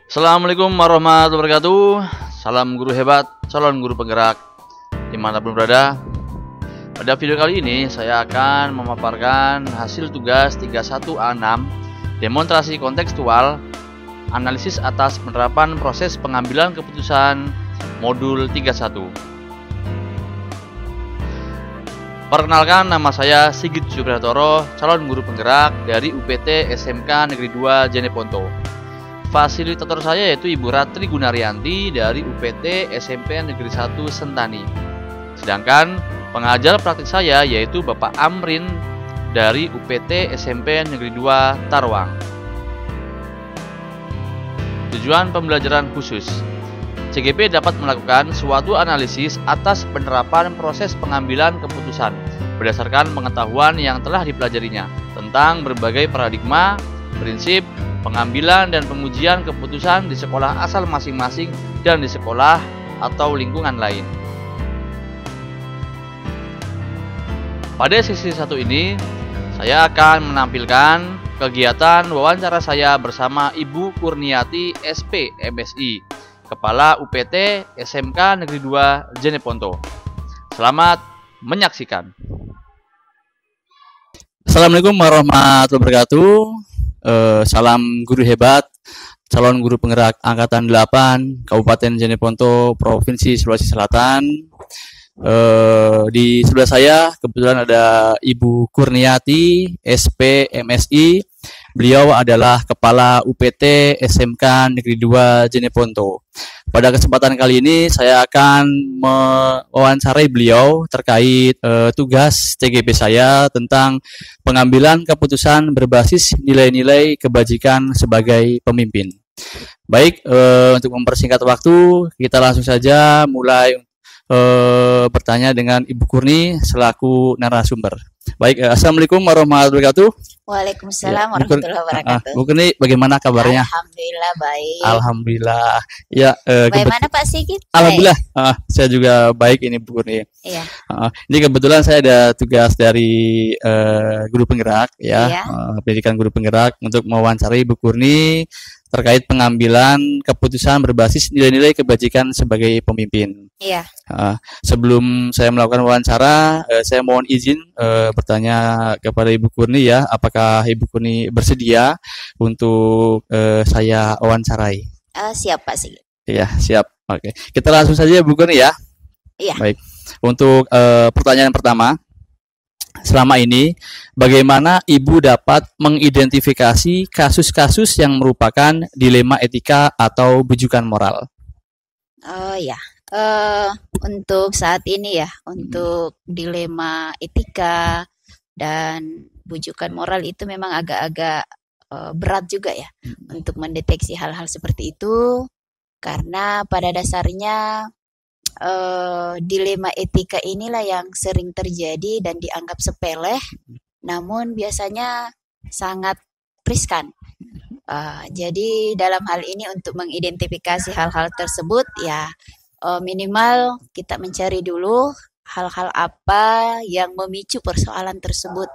Assalamualaikum warahmatullahi wabarakatuh. Salam guru hebat, calon guru penggerak dimanapun berada. Pada video kali ini saya akan memaparkan hasil tugas 31A6 demonstrasi kontekstual analisis atas penerapan proses pengambilan keputusan modul 31. Perkenalkan, nama saya Sigit Supriyatoro, calon guru penggerak dari UPT SMK Negeri 2 Jeneponto. Fasilitator saya yaitu Ibu Ratri Gunaryanti dari UPT SMP Negeri 1 Sentani. Sedangkan pengajar praktik saya yaitu Bapak Amrin dari UPT SMP Negeri 2 Tarwang. Tujuan pembelajaran khusus. CGP dapat melakukan suatu analisis atas penerapan proses pengambilan keputusan berdasarkan pengetahuan yang telah dipelajarinya tentang berbagai paradigma, prinsip, pengambilan dan pengujian keputusan di sekolah asal masing-masing dan di sekolah atau lingkungan lain. Pada sesi 1 ini, saya akan menampilkan kegiatan wawancara saya bersama Ibu Kurniati SP MSI, Kepala UPT SMK Negeri 2 Jeneponto. Selamat menyaksikan. Assalamualaikum warahmatullahi wabarakatuh. Salam guru hebat, calon guru penggerak Angkatan 8 Kabupaten Jeneponto, Provinsi Sulawesi Selatan. Di sebelah saya kebetulan ada Ibu Kurniati SP MSI. Beliau adalah Kepala UPT SMK Negeri 2 Jeneponto. Pada kesempatan kali ini saya akan mewawancarai beliau terkait tugas CGP saya tentang pengambilan keputusan berbasis nilai-nilai kebajikan sebagai pemimpin. Baik, untuk mempersingkat waktu, kita langsung saja mulai bertanya dengan Ibu Kurni selaku narasumber. Baik, Assalamualaikum warahmatullahi wabarakatuh. Waalaikumsalam warahmatullahi wabarakatuh. Bu Kurni, bagaimana kabarnya? Alhamdulillah baik. Alhamdulillah. Ya, bagaimana Pak Sigit? Alhamdulillah, saya juga baik ini Bu Kurni. Iya. Ini kebetulan saya ada tugas dari guru penggerak, ya, Iya. pendidikan guru penggerak untuk mewawancarai Bu Kurni terkait pengambilan keputusan berbasis nilai-nilai kebajikan sebagai pemimpin. Iya. Sebelum saya melakukan wawancara, saya mohon izin bertanya kepada Ibu Kurni, ya, apakah Ibu Kurni bersedia untuk saya wawancarai? Siap Pak Sigit. Iya, siap. Oke, kita langsung saja Bu Kurni, ya. Iya. Baik. Untuk pertanyaan pertama, selama ini bagaimana Ibu dapat mengidentifikasi kasus-kasus yang merupakan dilema etika atau bujukan moral? Oh ya. Untuk saat ini ya, untuk dilema etika dan bujukan moral itu memang agak-agak berat juga ya untuk mendeteksi hal-hal seperti itu, karena pada dasarnya dilema etika inilah yang sering terjadi dan dianggap sepele, namun biasanya sangat riskan. Jadi dalam hal ini untuk mengidentifikasi hal-hal tersebut ya, minimal kita mencari dulu hal-hal apa yang memicu persoalan tersebut,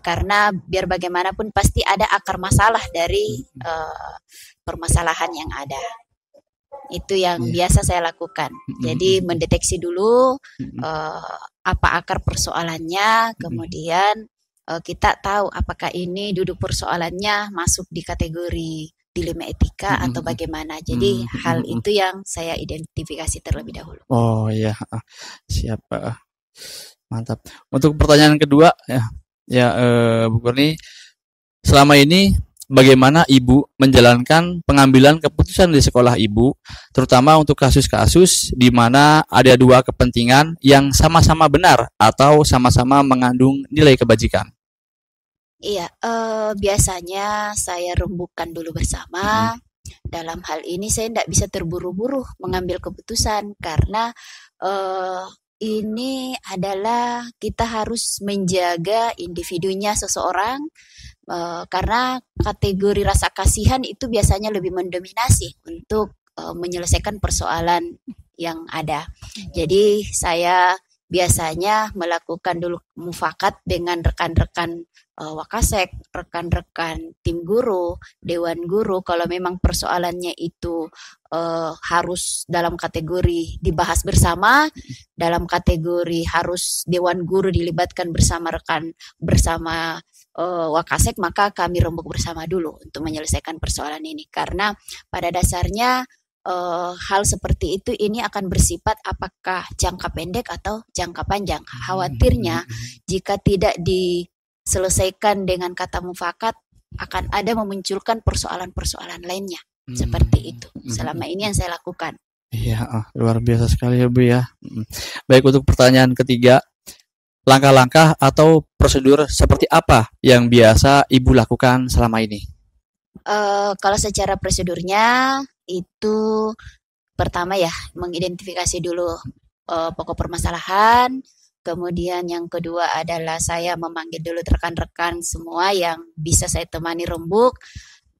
karena biar bagaimanapun pasti ada akar masalah dari permasalahan yang ada. Itu yang biasa saya lakukan. Jadi mendeteksi dulu apa akar persoalannya, kemudian kita tahu apakah ini duduk persoalannya masuk di kategori dilema etika atau bagaimana. Jadi hal itu yang saya identifikasi terlebih dahulu. Oh iya, siap. Mantap. Untuk pertanyaan kedua, Bu Kurni, selama ini bagaimana Ibu menjalankan pengambilan keputusan di sekolah Ibu, terutama untuk kasus-kasus di mana ada dua kepentingan yang sama-sama benar atau sama-sama mengandung nilai kebajikan? Iya, biasanya saya rembukan dulu bersama. Dalam hal ini saya tidak bisa terburu-buru mengambil keputusan, karena ini adalah kita harus menjaga individunya seseorang, karena kategori rasa kasihan itu biasanya lebih mendominasi untuk menyelesaikan persoalan yang ada. Jadi saya biasanya melakukan dulu mufakat dengan rekan-rekan Wakasek, rekan-rekan tim guru, dewan guru, kalau memang persoalannya itu harus dalam kategori dibahas bersama, dalam kategori harus dewan guru dilibatkan bersama bersama Wakasek, maka kami rembuk bersama dulu untuk menyelesaikan persoalan ini. Karena pada dasarnya hal seperti itu ini akan bersifat apakah jangka pendek atau jangka panjang. Khawatirnya jika tidak diselesaikan dengan kata mufakat akan ada memunculkan persoalan-persoalan lainnya. Seperti itu. Selama ini yang saya lakukan. Iya, luar biasa sekali ya Bu ya. Baik, untuk pertanyaan ketiga, langkah-langkah atau prosedur seperti apa yang biasa Ibu lakukan selama ini? Kalau secara prosedurnya itu pertama ya mengidentifikasi dulu pokok permasalahan, kemudian yang kedua adalah saya memanggil dulu rekan-rekan semua yang bisa saya temani rembuk,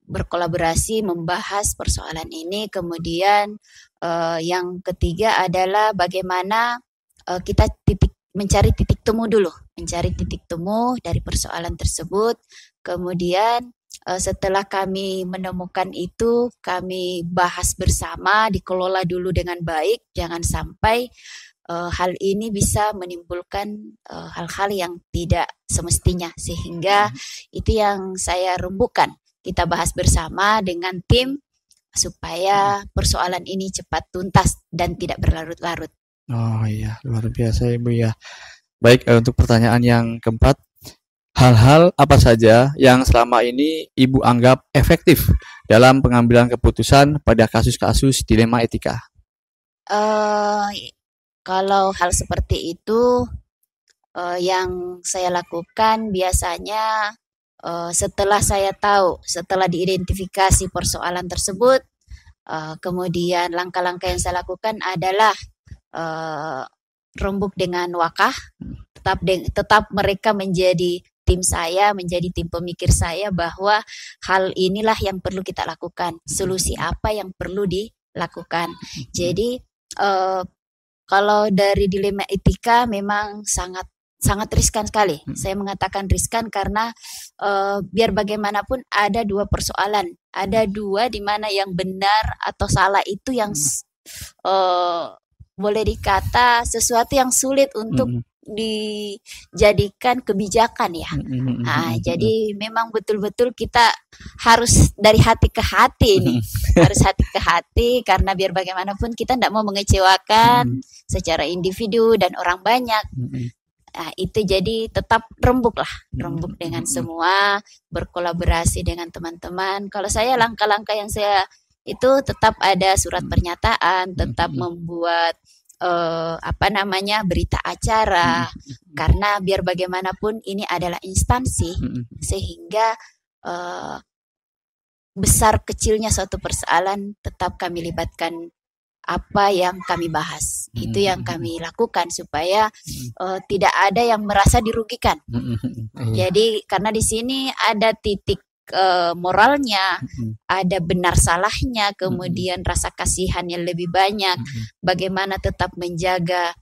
berkolaborasi membahas persoalan ini, kemudian yang ketiga adalah bagaimana kita mencari titik temu dulu, mencari titik temu dari persoalan tersebut, kemudian setelah kami menemukan itu, kami bahas bersama, dikelola dulu dengan baik, jangan sampai hal ini bisa menimbulkan hal-hal yang tidak semestinya, sehingga itu yang saya rembukan. Kita bahas bersama dengan tim supaya persoalan ini cepat tuntas dan tidak berlarut-larut. Oh iya, luar biasa Ibu ya. Baik, untuk pertanyaan yang keempat, hal-hal apa saja yang selama ini Ibu anggap efektif dalam pengambilan keputusan pada kasus-kasus dilema etika? Kalau hal seperti itu, yang saya lakukan biasanya setelah saya tahu, setelah diidentifikasi persoalan tersebut, kemudian langkah-langkah yang saya lakukan adalah rembuk dengan wakah, tetap mereka menjadi tim saya, menjadi tim pemikir saya bahwa hal inilah yang perlu kita lakukan, solusi apa yang perlu dilakukan. Jadi kalau dari dilema etika memang sangat riskan sekali. Saya mengatakan riskan karena biar bagaimanapun ada dua persoalan, ada dua di mana yang benar atau salah itu yang boleh dikata sesuatu yang sulit untuk dijadikan kebijakan ya. Jadi memang betul-betul kita harus dari hati ke hati nih, harus hati ke hati karena biar bagaimanapun kita tidak mau mengecewakan secara individu dan orang banyak. Nah, itu jadi tetap rembuk dengan semua, berkolaborasi dengan teman-teman. Kalau saya langkah-langkah yang saya itu tetap ada surat pernyataan, tetap membuat berita acara, karena biar bagaimanapun ini adalah instansi, sehingga besar kecilnya suatu persoalan tetap kami libatkan apa yang kami bahas. Itu yang kami lakukan supaya tidak ada yang merasa dirugikan. Jadi karena di sini ada titik moralnya, ada benar salahnya, kemudian rasa kasihan yang lebih banyak, bagaimana tetap menjaga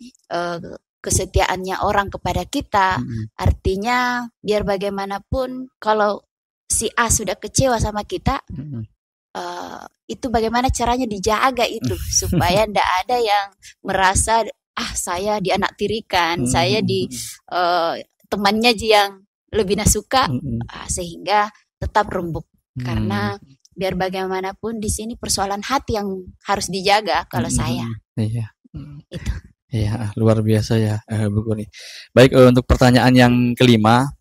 kesetiaannya orang kepada kita. Artinya biar bagaimanapun kalau si A sudah kecewa sama kita, itu bagaimana caranya dijaga itu supaya tidak ada yang merasa saya dianaktirikan, saya di temannya yang lebih nasuka, sehingga tetap rembuk karena biar bagaimanapun di sini persoalan hati yang harus dijaga kalau saya. Iya. Itu. Iya, luar biasa ya Bu Kurni. Baik, untuk pertanyaan yang kelima,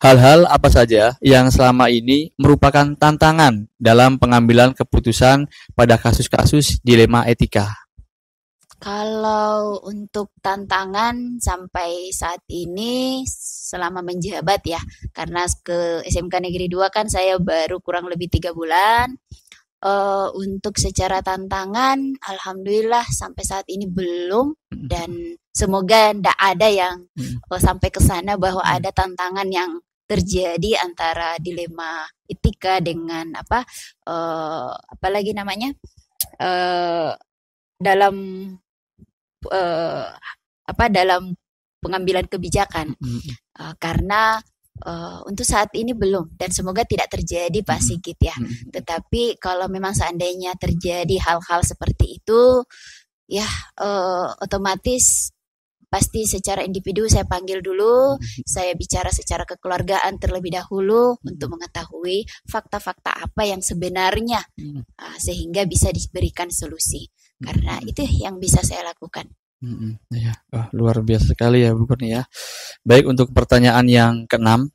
hal-hal apa saja yang selama ini merupakan tantangan dalam pengambilan keputusan pada kasus-kasus dilema etika? Kalau untuk tantangan sampai saat ini selama menjabat ya, karena ke SMK Negeri 2 kan saya baru kurang lebih 3 bulan. Untuk secara tantangan, alhamdulillah sampai saat ini belum, dan semoga tidak ada yang sampai ke sana bahwa ada tantangan yang terjadi antara dilema etika dengan dalam dalam pengambilan kebijakan, karena Untuk saat ini belum, dan semoga tidak terjadi Pak Sigit ya. Tetapi kalau memang seandainya terjadi hal-hal seperti itu, ya otomatis pasti secara individu saya panggil dulu, saya bicara secara kekeluargaan terlebih dahulu untuk mengetahui fakta-fakta apa yang sebenarnya, sehingga bisa diberikan solusi. Karena itu yang bisa saya lakukan. Ya, luar biasa sekali ya Bu Kurnia. Baik, untuk pertanyaan yang keenam,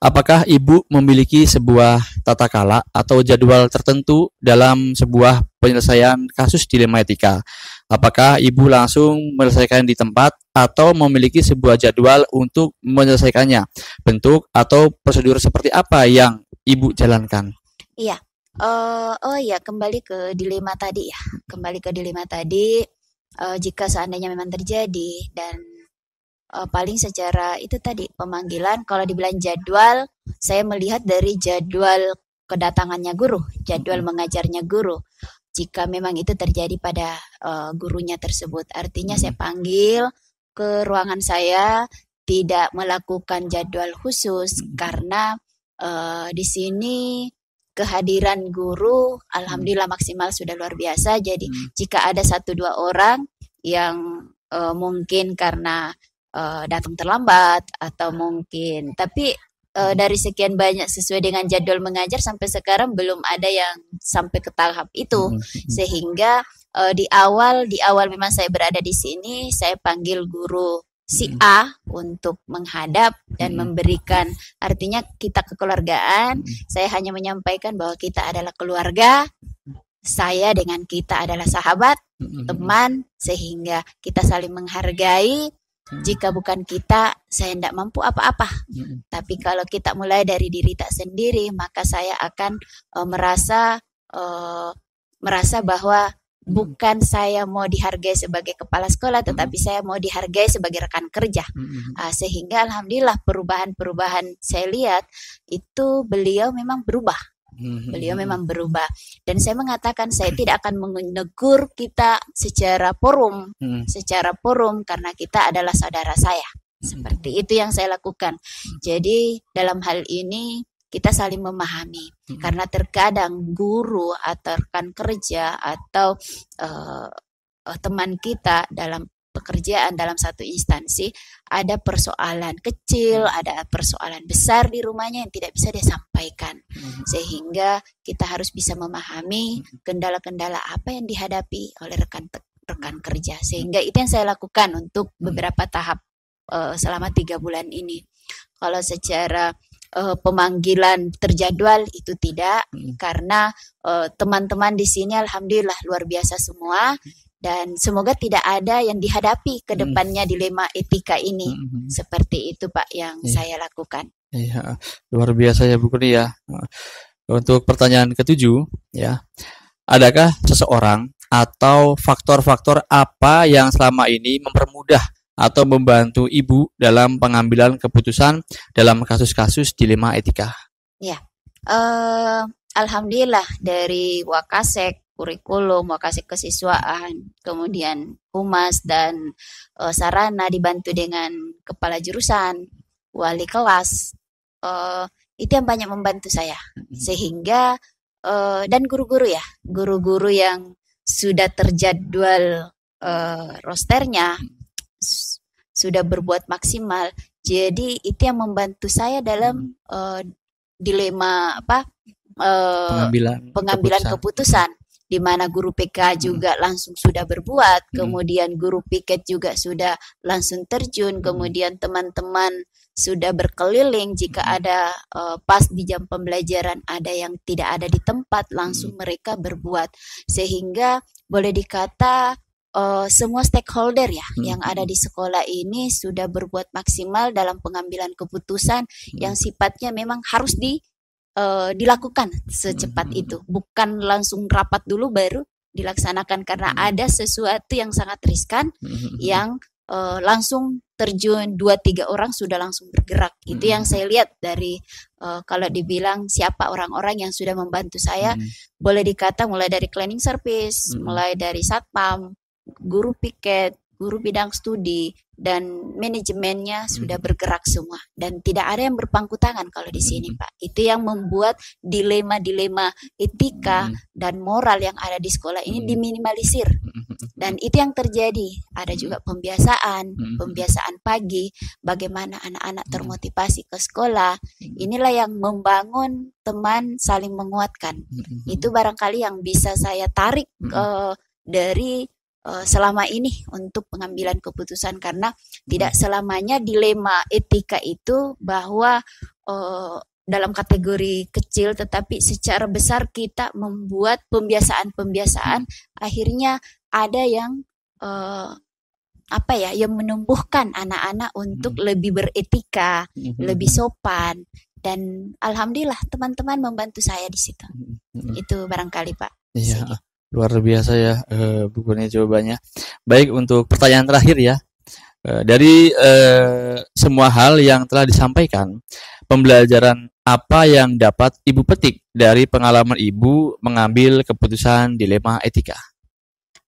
apakah Ibu memiliki sebuah tata kala atau jadwal tertentu dalam sebuah penyelesaian kasus dilema etika? Apakah Ibu langsung menyelesaikan di tempat atau memiliki sebuah jadwal untuk menyelesaikannya? Bentuk atau prosedur seperti apa yang Ibu jalankan? Iya. Oh ya, kembali ke dilema tadi ya. Kembali ke dilema tadi, jika seandainya memang terjadi dan paling secara itu tadi pemanggilan, kalau dibilang jadwal, saya melihat dari jadwal kedatangannya guru, jadwal mengajarnya guru. Jika memang itu terjadi pada gurunya tersebut, artinya saya panggil ke ruangan saya, tidak melakukan jadwal khusus karena di sini kehadiran guru alhamdulillah maksimal sudah luar biasa. Jadi jika ada 1-2 orang yang mungkin karena datang terlambat atau mungkin, tapi dari sekian banyak sesuai dengan jadwal mengajar sampai sekarang belum ada yang sampai ke tahap itu. Sehingga di awal memang saya berada di sini, saya panggil guru si A untuk menghadap dan memberikan, artinya kita kekeluargaan. Saya hanya menyampaikan bahwa kita adalah keluarga, saya dengan kita adalah sahabat, teman, sehingga kita saling menghargai. Jika bukan kita, saya tidak mampu apa-apa. Tapi kalau kita mulai dari diri tak sendiri, maka saya akan merasa bahwa bukan saya mau dihargai sebagai kepala sekolah, tetapi saya mau dihargai sebagai rekan kerja. Sehingga alhamdulillah perubahan saya lihat itu beliau memang berubah. Beliau memang berubah. Dan saya mengatakan saya tidak akan menegur kita secara forum, karena kita adalah saudara saya. Seperti itu yang saya lakukan. Jadi dalam hal ini kita saling memahami, karena terkadang guru atau rekan kerja atau teman kita dalam pekerjaan dalam satu instansi ada persoalan kecil, ada persoalan besar di rumahnya yang tidak bisa dia sampaikan, sehingga kita harus bisa memahami kendala-kendala apa yang dihadapi oleh rekan kerja. Sehingga itu yang saya lakukan untuk beberapa tahap selama 3 bulan ini. Kalau secara pemanggilan terjadwal itu tidak, karena teman-teman di sini alhamdulillah luar biasa semua, dan semoga tidak ada yang dihadapi ke depannya dilema etika ini. Seperti itu Pak yang saya lakukan. Iya, luar biasa ya Bu Kurnia. Untuk pertanyaan ke-7 ya, adakah seseorang atau faktor-faktor apa yang selama ini mempermudah atau membantu Ibu dalam pengambilan keputusan dalam kasus-kasus dilema etika? Ya, alhamdulillah dari Wakasek, kurikulum, Wakasek kesiswaan, kemudian humas dan sarana dibantu dengan kepala jurusan, wali kelas, itu yang banyak membantu saya. Sehingga dan guru-guru yang sudah terjadwal rosternya, sudah berbuat maksimal. Jadi itu yang membantu saya dalam dilema pengambilan keputusan, di mana guru PK juga langsung sudah berbuat, kemudian guru piket juga sudah langsung terjun, kemudian teman-teman sudah berkeliling. Jika ada pas di jam pembelajaran ada yang tidak ada di tempat, langsung mereka berbuat. Sehingga boleh dikata semua stakeholder ya yang ada di sekolah ini sudah berbuat maksimal dalam pengambilan keputusan yang sifatnya memang harus dilakukan secepat itu, bukan langsung rapat dulu baru dilaksanakan, karena ada sesuatu yang sangat riskan yang langsung terjun 2-3 orang sudah langsung bergerak. Itu yang saya lihat dari kalau dibilang siapa orang-orang yang sudah membantu saya, boleh dikata mulai dari cleaning service, mulai dari satpam, guru piket, guru bidang studi, dan manajemennya sudah bergerak semua. Dan tidak ada yang berpangku tangan kalau di sini, Pak. Itu yang membuat dilema-dilema etika dan moral yang ada di sekolah ini diminimalisir. Dan itu yang terjadi. Ada juga pembiasaan pagi, bagaimana anak-anak termotivasi ke sekolah. Inilah yang membangun teman saling menguatkan. Itu barangkali yang bisa saya tarik dari selama ini untuk pengambilan keputusan, karena tidak selamanya dilema etika itu bahwa dalam kategori kecil, tetapi secara besar kita membuat pembiasaan-pembiasaan, akhirnya ada yang yang menumbuhkan anak-anak untuk lebih beretika, lebih sopan, dan alhamdulillah teman-teman membantu saya di situ. Itu barangkali, Pak. Iya. Luar biasa ya Bu Kurnia jawabannya. Baik, untuk pertanyaan terakhir ya. Dari semua hal yang telah disampaikan, pembelajaran apa yang dapat Ibu petik dari pengalaman Ibu mengambil keputusan dilema etika?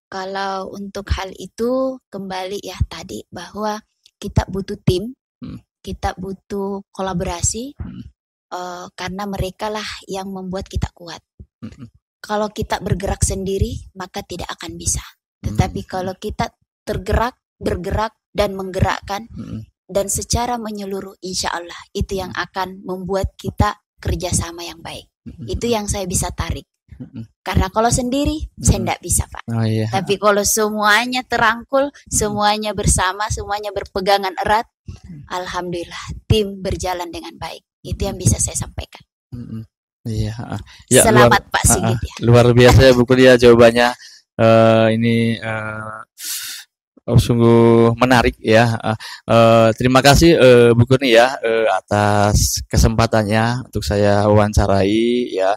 Kalau untuk hal itu kembali ya tadi bahwa kita butuh tim, kita butuh kolaborasi, karena mereka lah yang membuat kita kuat. Kalau kita bergerak sendiri, maka tidak akan bisa. Tetapi kalau kita bergerak dan menggerakkan, dan secara menyeluruh, insya Allah itu yang akan membuat kita kerjasama yang baik. Itu yang saya bisa tarik. Karena kalau sendiri, saya tidak bisa, Pak. Tapi kalau semuanya terangkul, semuanya bersama, semuanya berpegangan erat, alhamdulillah, tim berjalan dengan baik. Itu yang bisa saya sampaikan. Iya. Selamat Pak Sigit ya. Luar biasa ya Bu Kurnia jawabannya. Ini sungguh menarik ya. Terima kasih Bu Kurnia atas kesempatannya untuk saya wawancarai ya.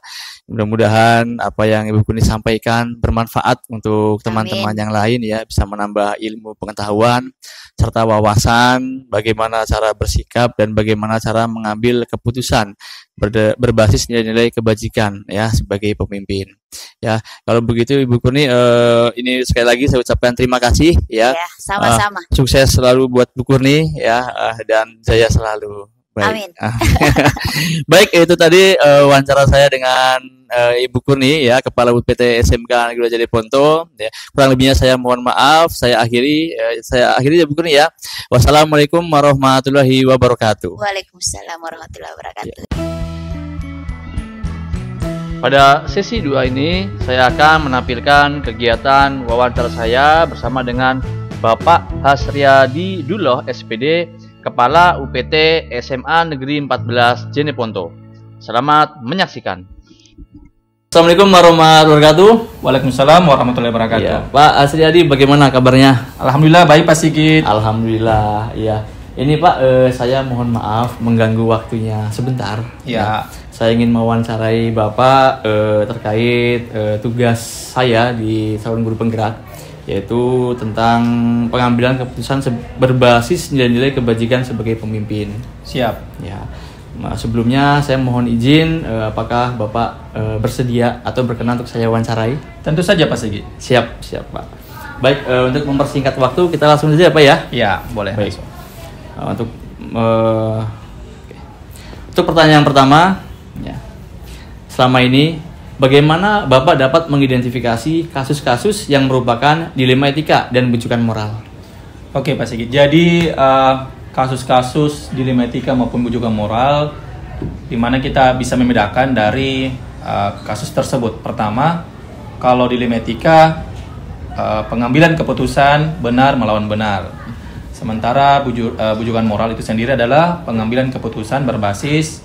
Mudah-mudahan apa yang Ibu Kurnia sampaikan bermanfaat untuk teman-teman yang lain ya, bisa menambah ilmu pengetahuan serta wawasan bagaimana cara bersikap dan bagaimana cara mengambil keputusan berbasis nilai-nilai kebajikan ya sebagai pemimpin. Ya, kalau begitu Ibu Kurnia, ini sekali lagi saya ucapkan terima kasih ya. Sama-sama. Sukses selalu buat Bu Kurnia ya, dan jaya selalu. Baik. Amin. Baik, itu tadi wawancara saya dengan Ibu Kurnia ya, Kepala UPT SMK Negeri 2 Jeneponto. Ya, kurang lebihnya saya mohon maaf. Saya akhiri ya Bu Kurnia ya. Wassalamualaikum warahmatullahi wabarakatuh. Waalaikumsalam warahmatullahi wabarakatuh. Pada sesi 2 ini, saya akan menampilkan kegiatan wawancara saya bersama dengan Bapak Hasriadi Duloh, SPD, Kepala UPT SMA Negeri 14 Jeneponto. Selamat menyaksikan. Assalamualaikum warahmatullahi wabarakatuh. Waalaikumsalam warahmatullahi wabarakatuh. Ya, Pak Hasriadi, bagaimana kabarnya? Alhamdulillah baik Pak Sigit. Alhamdulillah, ya. Ini Pak, saya mohon maaf mengganggu waktunya sebentar. Ya. Saya ingin mewawancarai Bapak terkait tugas saya di Satuan Guru Penggerak, yaitu tentang pengambilan keputusan berbasis nilai-nilai kebajikan sebagai pemimpin. Siap. Ya. Sebelumnya saya mohon izin, apakah Bapak bersedia atau berkenan untuk saya wawancarai? Tentu saja Pak Sigit. Siap Pak. Baik, untuk mempersingkat waktu kita langsung saja Pak ya. Ya, boleh. Baik. Untuk pertanyaan pertama, ya. Selama ini bagaimana Bapak dapat mengidentifikasi kasus-kasus yang merupakan dilema etika dan bujukan moral? Oke Pak Sigit. Jadi kasus-kasus dilema etika maupun bujukan moral, di mana kita bisa membedakan dari kasus tersebut. Pertama, kalau dilema etika, pengambilan keputusan benar melawan benar. Sementara bujukan moral itu sendiri adalah pengambilan keputusan berbasis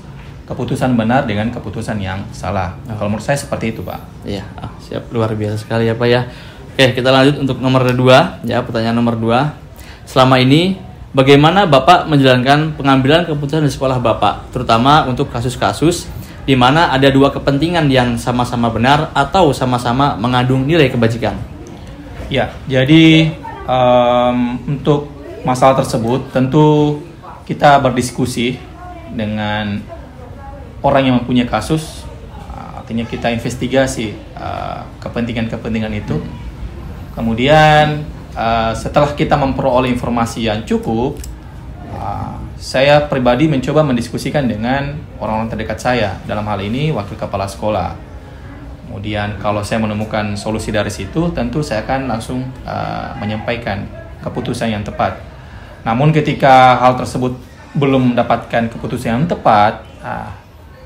keputusan benar dengan keputusan yang salah. Kalau menurut saya seperti itu, Pak. Iya, siap, luar biasa sekali ya Pak ya. Oke, kita lanjut untuk nomor 2 ya, pertanyaan nomor 2. Selama ini bagaimana Bapak menjalankan pengambilan keputusan di sekolah Bapak, terutama untuk kasus-kasus di mana ada dua kepentingan yang sama-sama benar atau sama-sama mengandung nilai kebajikan? Ya, jadi untuk masalah tersebut tentu kita berdiskusi dengan orang yang mempunyai kasus, artinya kita investigasi kepentingan-kepentingan itu. Kemudian setelah kita memperoleh informasi yang cukup, saya pribadi mencoba mendiskusikan dengan orang-orang terdekat saya, dalam hal ini wakil kepala sekolah. Kemudian kalau saya menemukan solusi dari situ, tentu saya akan langsung menyampaikan keputusan yang tepat. Namun ketika hal tersebut belum mendapatkan keputusan yang tepat,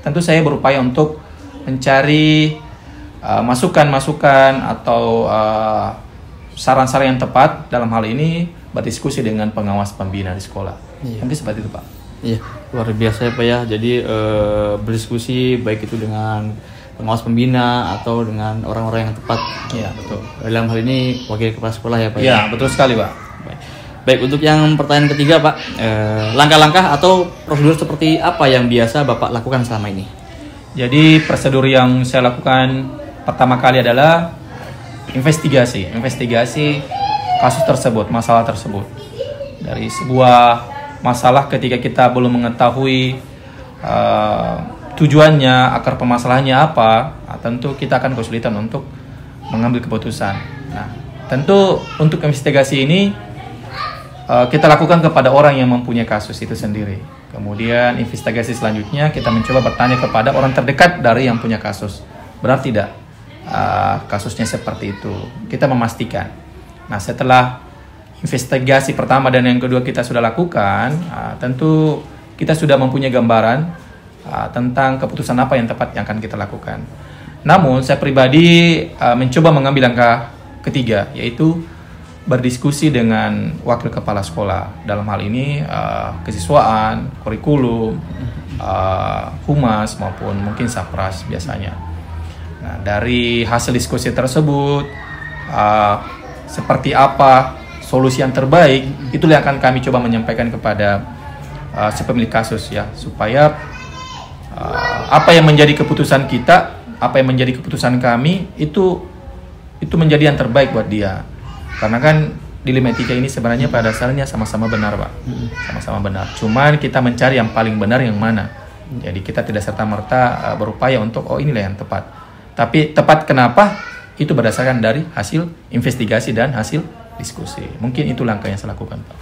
tentu saya berupaya untuk mencari masukan-masukan atau saran-saran yang tepat, dalam hal ini berdiskusi dengan pengawas pembina di sekolah. Mungkin seperti itu, Pak. Iya, luar biasa ya Pak ya. Jadi berdiskusi baik itu dengan pengawas pembina atau dengan orang-orang yang tepat. Iya, betul. Dalam hal ini wakil kepala sekolah ya Pak. Iya, betul sekali, Pak. Baik, untuk yang pertanyaan ketiga Pak, langkah-langkah atau prosedur seperti apa yang biasa Bapak lakukan selama ini? Jadi prosedur yang saya lakukan pertama kali adalah investigasi kasus tersebut, masalah tersebut. Dari sebuah masalah ketika kita belum mengetahui tujuannya, akar permasalahannya apa, tentu kita akan kesulitan untuk mengambil keputusan. Nah, tentu untuk investigasi ini kita lakukan kepada orang yang mempunyai kasus itu sendiri. Kemudian investigasi selanjutnya kita mencoba bertanya kepada orang terdekat dari yang punya kasus. Benar tidak kasusnya seperti itu? Kita memastikan. Nah, setelah investigasi pertama dan yang kedua kita sudah lakukan, tentu kita sudah mempunyai gambaran tentang keputusan apa yang tepat yang akan kita lakukan. Namun saya pribadi mencoba mengambil langkah ketiga, yaitu berdiskusi dengan wakil kepala sekolah. Dalam hal ini kesiswaan, kurikulum, humas maupun mungkin sapras biasanya. Nah, dari hasil diskusi tersebut seperti apa solusi yang terbaik, itulah yang akan kami coba menyampaikan kepada si pemilik kasus ya, supaya apa yang menjadi keputusan kita, apa yang menjadi keputusan kami itu menjadi yang terbaik buat dia. Karena kan dilema etika ini sebenarnya pada dasarnya sama-sama benar, Pak. Sama-sama benar. Cuman kita mencari yang paling benar yang mana. Jadi kita tidak serta-merta berupaya untuk inilah yang tepat. Tapi tepat kenapa? Itu berdasarkan dari hasil investigasi dan hasil diskusi. Mungkin itu langkah yang saya lakukan, Pak.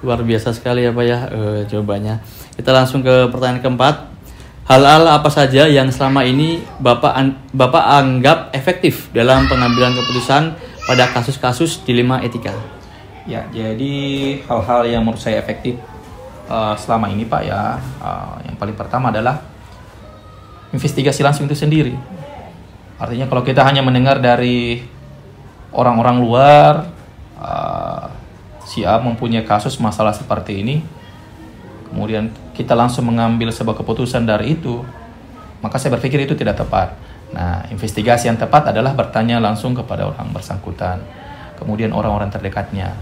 Luar biasa sekali ya Pak ya jawabannya. Kita langsung ke pertanyaan keempat. Hal-hal apa saja yang selama ini Bapak anggap efektif dalam pengambilan keputusan pada kasus-kasus dilema etika? Ya, jadi hal-hal yang menurut saya efektif selama ini Pak ya, yang paling pertama adalah investigasi langsung itu sendiri. Artinya kalau kita hanya mendengar dari orang-orang luar, si A mempunyai kasus masalah seperti ini, kemudian kita langsung mengambil sebuah keputusan dari itu, maka saya berpikir itu tidak tepat. Nah, investigasi yang tepat adalah bertanya langsung kepada orang bersangkutan, kemudian orang-orang terdekatnya.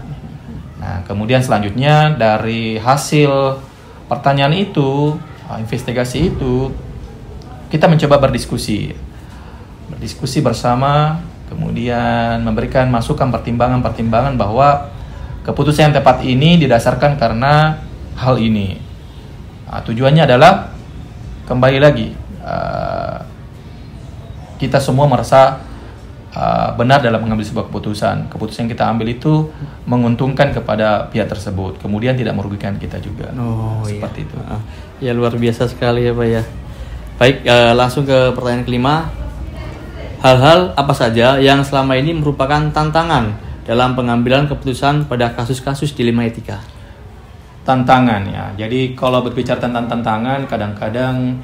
Nah, kemudian selanjutnya dari hasil pertanyaan itu, investigasi itu, kita mencoba berdiskusi bersama, kemudian memberikan masukan pertimbangan-pertimbangan bahwa keputusan yang tepat ini didasarkan karena hal ini. Tujuannya adalah kembali lagi kita semua merasa benar dalam mengambil sebuah keputusan. Keputusan yang kita ambil itu menguntungkan kepada pihak tersebut, kemudian tidak merugikan kita juga. Seperti itu. Ya, luar biasa sekali ya Pak ya. Baik, langsung ke pertanyaan kelima. Hal-hal apa saja yang selama ini merupakan tantangan dalam pengambilan keputusan pada kasus-kasus dilema etika? Tantangan ya. Jadi kalau berbicara tentang tantangan, kadang-kadang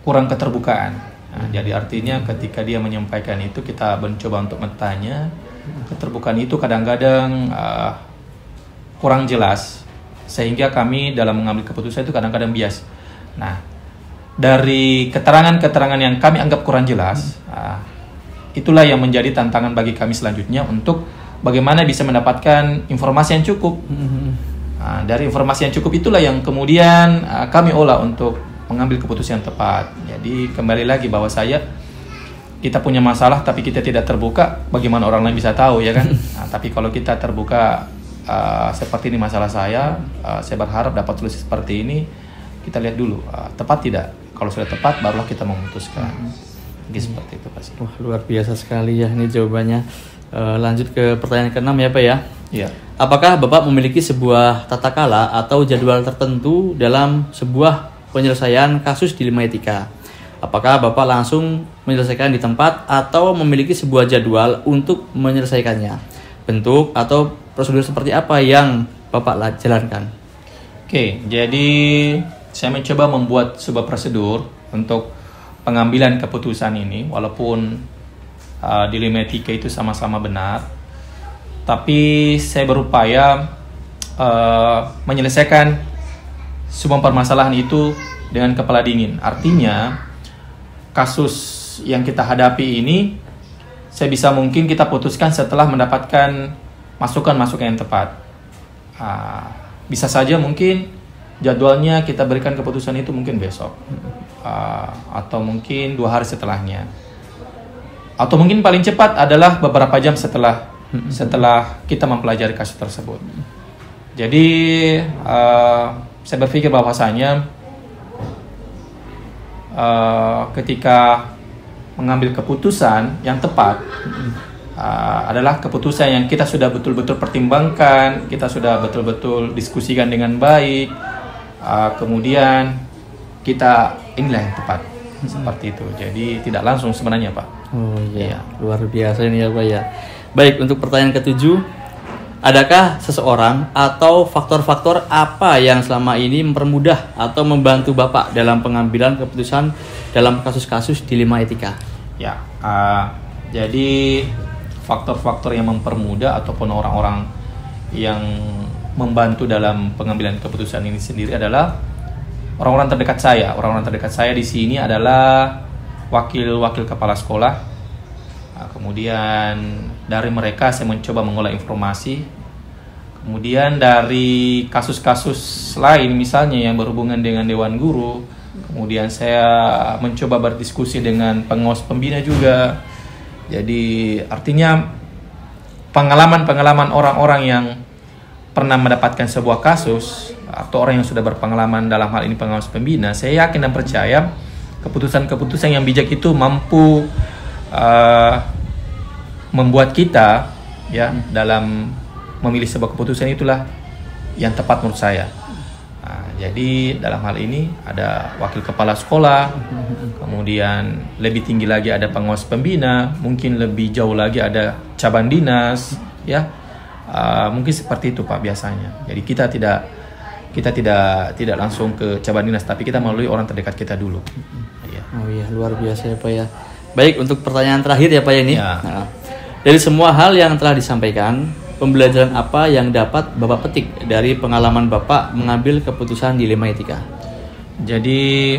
kurang keterbukaan. Nah, jadi artinya ketika dia menyampaikan itu, kita mencoba untuk bertanya. Keterbukaan itu kadang-kadang kurang jelas, sehingga kami dalam mengambil keputusan itu kadang-kadang bias. Nah, dari keterangan-keterangan yang kami anggap kurang jelas, itulah yang menjadi tantangan bagi kami selanjutnya untuk bagaimana bisa mendapatkan informasi yang cukup. Dari informasi yang cukup itulah yang kemudian kami olah untuk mengambil keputusan yang tepat. Jadi kembali lagi bahwa kita punya masalah tapi kita tidak terbuka, bagaimana orang lain bisa tahu ya kan? Tapi kalau kita terbuka, seperti ini masalah saya berharap dapat solusi seperti ini, kita lihat dulu tepat tidak. Kalau sudah tepat barulah kita memutuskan. Mungkin seperti itu Pak Sigit. Wah, luar biasa sekali ya ini jawabannya. Lanjut ke pertanyaan ke-6 ya Pak ya. Iya. Apakah Bapak memiliki sebuah tata kala atau jadwal tertentu dalam sebuah penyelesaian kasus dilema etika? Apakah Bapak langsung menyelesaikan di tempat atau memiliki sebuah jadwal untuk menyelesaikannya? Bentuk atau prosedur seperti apa yang Bapak jalankan? Oke, jadi saya mencoba membuat sebuah prosedur untuk pengambilan keputusan ini, walaupun dilema etika itu sama-sama benar, tapi saya berupaya menyelesaikan semua permasalahan itu dengan kepala dingin. Artinya, kasus yang kita hadapi ini sebisa mungkin kita putuskan setelah mendapatkan masukan-masukan yang tepat. Bisa saja mungkin jadwalnya kita berikan keputusan itu mungkin besok, atau mungkin 2 hari setelahnya, atau mungkin paling cepat adalah beberapa jam setelah kita mempelajari kasus tersebut. Jadi saya berpikir bahwasanya ketika mengambil keputusan yang tepat adalah keputusan yang kita sudah betul-betul pertimbangkan, kita sudah betul-betul diskusikan dengan baik, kemudian kita inilah yang tepat, seperti itu. Jadi tidak langsung sebenarnya Pak. Oh iya, luar biasa ini ya Pak ya. Baik, untuk pertanyaan ke-7, adakah seseorang atau faktor-faktor apa yang selama ini mempermudah atau membantu Bapak dalam pengambilan keputusan dalam kasus-kasus dilema etika? Ya, jadi faktor-faktor yang mempermudah ataupun orang-orang yang membantu dalam pengambilan keputusan ini sendiri adalah orang-orang terdekat saya. Orang-orang terdekat saya di sini adalah wakil-wakil kepala sekolah. Kemudian dari mereka saya mencoba mengolah informasi. Kemudian dari kasus-kasus lain misalnya yang berhubungan dengan Dewan Guru, kemudian saya mencoba berdiskusi dengan pengawas pembina juga. Jadi artinya pengalaman-pengalaman orang-orang yang pernah mendapatkan sebuah kasus atau orang yang sudah berpengalaman dalam hal ini pengawas pembina, saya yakin dan percaya keputusan-keputusan yang bijak itu mampu membuat kita ya dalam memilih sebuah keputusan itulah yang tepat menurut saya. Jadi dalam hal ini ada wakil kepala sekolah, kemudian lebih tinggi lagi ada pengawas pembina, mungkin lebih jauh lagi ada cabang dinas, ya mungkin seperti itu Pak biasanya. Jadi kita tidak langsung ke cabang dinas, tapi kita melalui orang terdekat kita dulu. Oh iya, luar biasa ya Pak ya. Baik, untuk pertanyaan terakhir ya Pak ya ini. Ya. Dari semua hal yang telah disampaikan, pembelajaran apa yang dapat Bapak petik dari pengalaman Bapak mengambil keputusan dilema etika? Jadi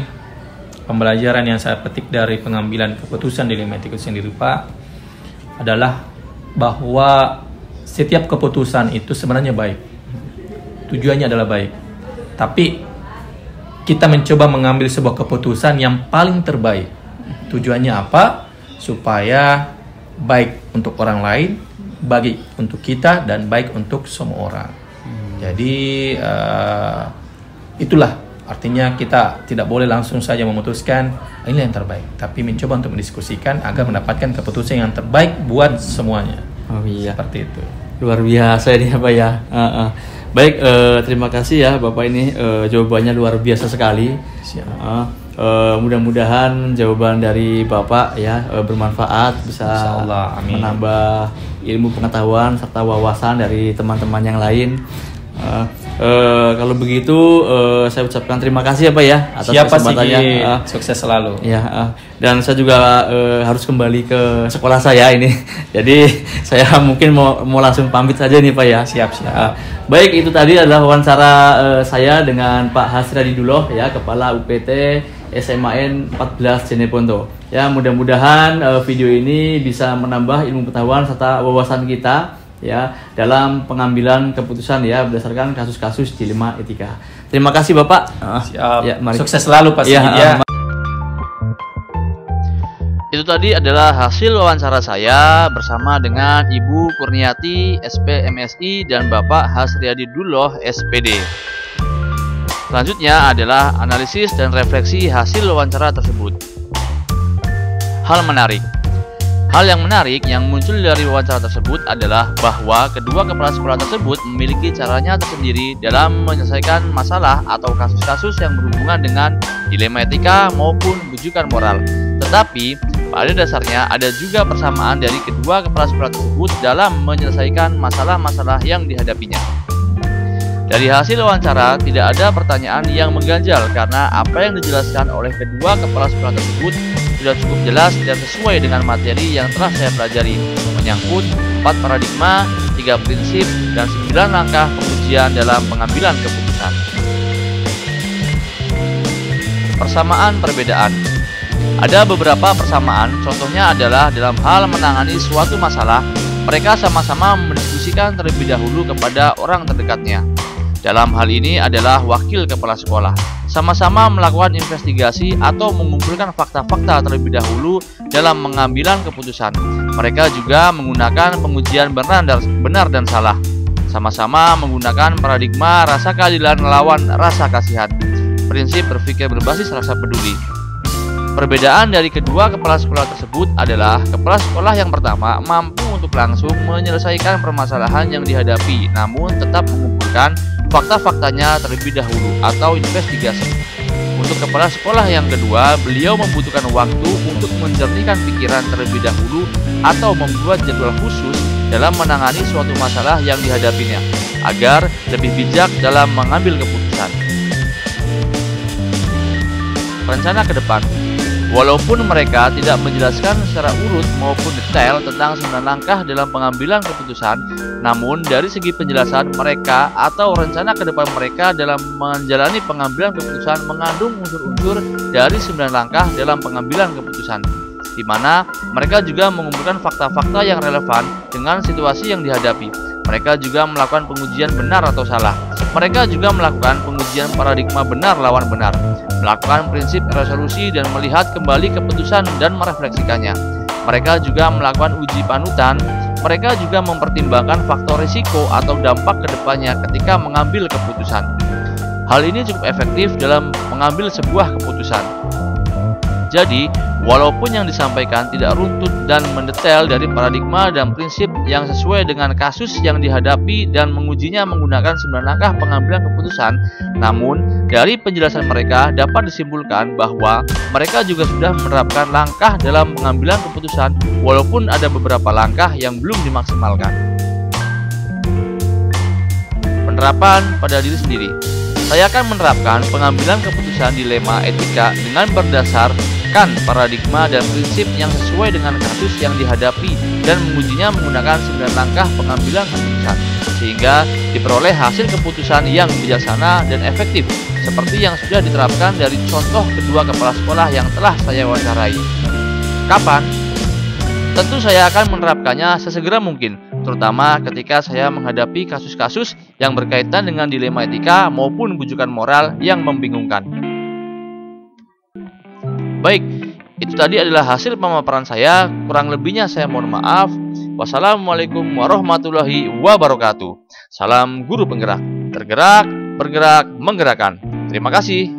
pembelajaran yang saya petik dari pengambilan keputusan dilema etika sendiri Pak adalah bahwa setiap keputusan itu sebenarnya baik. Tujuannya adalah baik. Tapi kita mencoba mengambil sebuah keputusan yang paling terbaik. Tujuannya apa? Supaya baik untuk orang lain, baik untuk kita, dan baik untuk semua orang. Jadi itulah artinya kita tidak boleh langsung saja memutuskan ini yang terbaik, tapi mencoba untuk mendiskusikan agar mendapatkan keputusan yang terbaik buat semuanya. Oh iya, seperti itu. Luar biasa ini Pak ya. Baik, terima kasih ya Bapak ini, jawabannya luar biasa sekali. Mudah-mudahan jawaban dari Bapak ya bermanfaat, bisa Insyaallah, amin. Menambah ilmu pengetahuan serta wawasan dari teman-teman yang lain. Kalau begitu saya ucapkan terima kasih ya Pak ya atas kesempatannya. Sukses selalu. Ya, dan saya juga harus kembali ke sekolah saya ini. Jadi saya mungkin mau langsung pamit saja nih Pak ya. Siap. Baik, itu tadi adalah wawancara saya dengan Pak Hasriadi Duloh ya, Kepala UPT SMAN 14 Jeneponto. Ya, mudah-mudahan video ini bisa menambah ilmu pengetahuan serta wawasan kita ya dalam pengambilan keputusan ya berdasarkan kasus-kasus dilema etika. Terima kasih Bapak. Siap. Ya, mari. Sukses selalu Pak Sigit ya. Itu tadi adalah hasil wawancara saya bersama dengan Ibu Kurniati SP MSI dan Bapak Hasriadi Duloh SPD. Selanjutnya adalah analisis dan refleksi hasil wawancara tersebut. Hal menarik. Hal yang menarik yang muncul dari wawancara tersebut adalah bahwa kedua kepala sekolah tersebut memiliki caranya tersendiri dalam menyelesaikan masalah atau kasus-kasus yang berhubungan dengan dilema etika maupun bujukan moral. Tetapi, pada dasarnya ada juga persamaan dari kedua kepala sekolah tersebut dalam menyelesaikan masalah-masalah yang dihadapinya. Dari hasil wawancara, tidak ada pertanyaan yang mengganjal karena apa yang dijelaskan oleh kedua kepala sekolah tersebut sudah cukup jelas dan sesuai dengan materi yang telah saya pelajari, menyangkut 4 paradigma, 3 prinsip, dan 9 langkah pengujian dalam pengambilan keputusan. Persamaan perbedaan. Ada beberapa persamaan, contohnya adalah dalam hal menangani suatu masalah, mereka sama-sama mendiskusikan terlebih dahulu kepada orang terdekatnya. Dalam hal ini adalah wakil kepala sekolah. Sama-sama melakukan investigasi atau mengumpulkan fakta-fakta terlebih dahulu dalam pengambilan keputusan. Mereka juga menggunakan pengujian benar dan salah. Sama-sama menggunakan paradigma rasa keadilan melawan rasa kasihan. Prinsip berpikir berbasis rasa peduli. Perbedaan dari kedua kepala sekolah tersebut adalah kepala sekolah yang pertama mampu untuk langsung menyelesaikan permasalahan yang dihadapi, namun tetap mengumpulkan fakta-faktanya terlebih dahulu atau investigasi. Untuk kepala sekolah yang kedua, beliau membutuhkan waktu untuk menjernihkan pikiran terlebih dahulu atau membuat jadwal khusus dalam menangani suatu masalah yang dihadapinya, agar lebih bijak dalam mengambil keputusan. Rencana ke depan. Walaupun mereka tidak menjelaskan secara urut maupun detail tentang 9 langkah dalam pengambilan keputusan, namun dari segi penjelasan mereka atau rencana ke depan mereka dalam menjalani pengambilan keputusan mengandung unsur-unsur dari 9 langkah dalam pengambilan keputusan, di mana mereka juga mengumpulkan fakta-fakta yang relevan dengan situasi yang dihadapi. Mereka juga melakukan pengujian benar atau salah. Mereka juga melakukan pengujian paradigma benar lawan benar, melakukan prinsip resolusi dan melihat kembali keputusan dan merefleksikannya. Mereka juga melakukan uji panutan. Mereka juga mempertimbangkan faktor risiko atau dampak ke depannya ketika mengambil keputusan. Hal ini cukup efektif dalam mengambil sebuah keputusan. Jadi, walaupun yang disampaikan tidak runtut dan mendetail dari paradigma dan prinsip yang sesuai dengan kasus yang dihadapi dan mengujinya menggunakan 9 langkah pengambilan keputusan, namun dari penjelasan mereka dapat disimpulkan bahwa mereka juga sudah menerapkan langkah dalam pengambilan keputusan walaupun ada beberapa langkah yang belum dimaksimalkan. Penerapan pada diri sendiri. Saya akan menerapkan pengambilan keputusan dilema etika dengan berdasarkan paradigma dan prinsip yang sesuai dengan kasus yang dihadapi dan mengujinya menggunakan 9 langkah pengambilan keputusan, sehingga diperoleh hasil keputusan yang bijaksana dan efektif, seperti yang sudah diterapkan dari contoh kedua kepala sekolah yang telah saya wawancarai. Kapan? Tentu saya akan menerapkannya sesegera mungkin, terutama ketika saya menghadapi kasus-kasus yang berkaitan dengan dilema etika maupun bujukan moral yang membingungkan. Baik, itu tadi adalah hasil pemaparan saya. Kurang lebihnya saya mohon maaf. Wassalamualaikum warahmatullahi wabarakatuh. Salam guru penggerak, tergerak, bergerak, menggerakkan. Terima kasih.